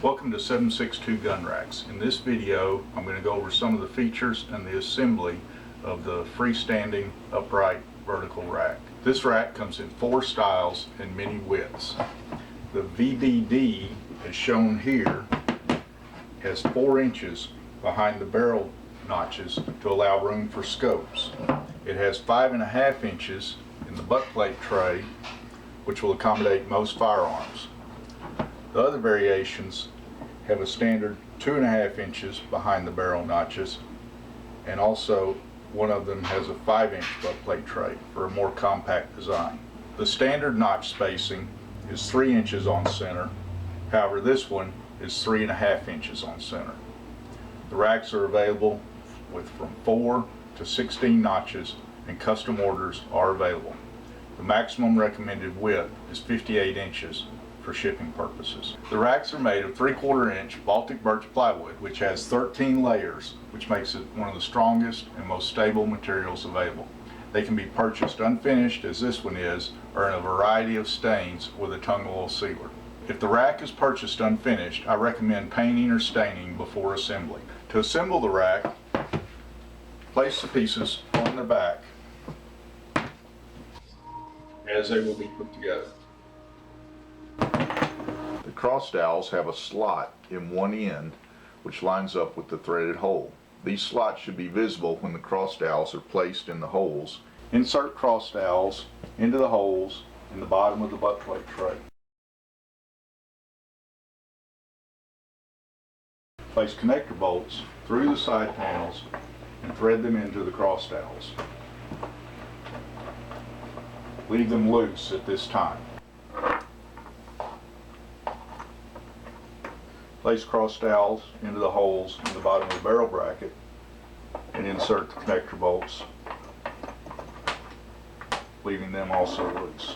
Welcome to 762 Gun Racks. In this video, I'm going to go over some of the features and the assembly of the freestanding upright vertical rack. This rack comes in 4 styles and many widths. The VBD, as shown here, has 4 inches behind the barrel notches to allow room for scopes. It has 5.5 inches in the butt plate tray, which will accommodate most firearms. The other variations have a standard 2.5 inches behind the barrel notches, and also one of them has a 5-inch butt plate tray for a more compact design. The standard notch spacing is 3 inches on center. However, this one is 3.5 inches on center. The racks are available with from 4 to 16 notches, and custom orders are available. The maximum recommended width is 58 inches for shipping purposes. The racks are made of 3/4 inch Baltic birch plywood, which has 13 layers, which makes it one of the strongest and most stable materials available. They can be purchased unfinished, as this one is, or in a variety of stains with a tung oil sealer. If the rack is purchased unfinished, I recommend painting or staining before assembly. To assemble the rack, place the pieces on the back as they will be put together. The cross dowels have a slot in one end which lines up with the threaded hole. These slots should be visible when the cross dowels are placed in the holes. Insert cross dowels into the holes in the bottom of the butt plate tray. Place connector bolts through the side panels and thread them into the cross dowels. Leave them loose at this time. Place cross dowels into the holes in the bottom of the barrel bracket and insert the connector bolts, leaving them also loose.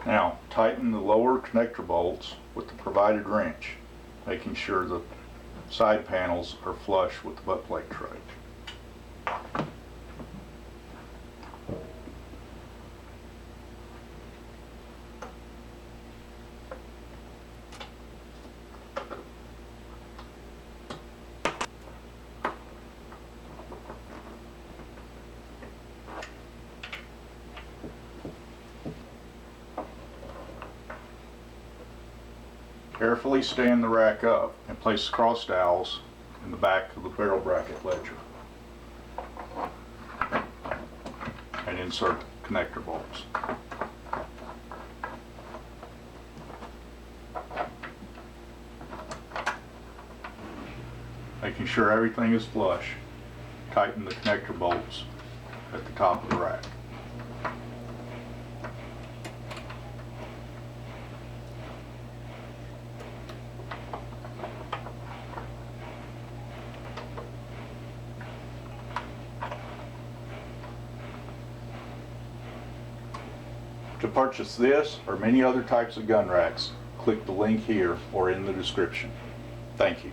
Now, tighten the lower connector bolts with the provided wrench, making sure the side panels are flush with the butt plate tray. Carefully stand the rack up and place cross dowels in the back of the barrel bracket ledger and insert connector bolts. Making sure everything is flush, tighten the connector bolts at the top of the rack. To purchase this or many other types of gun racks, click the link here or in the description. Thank you.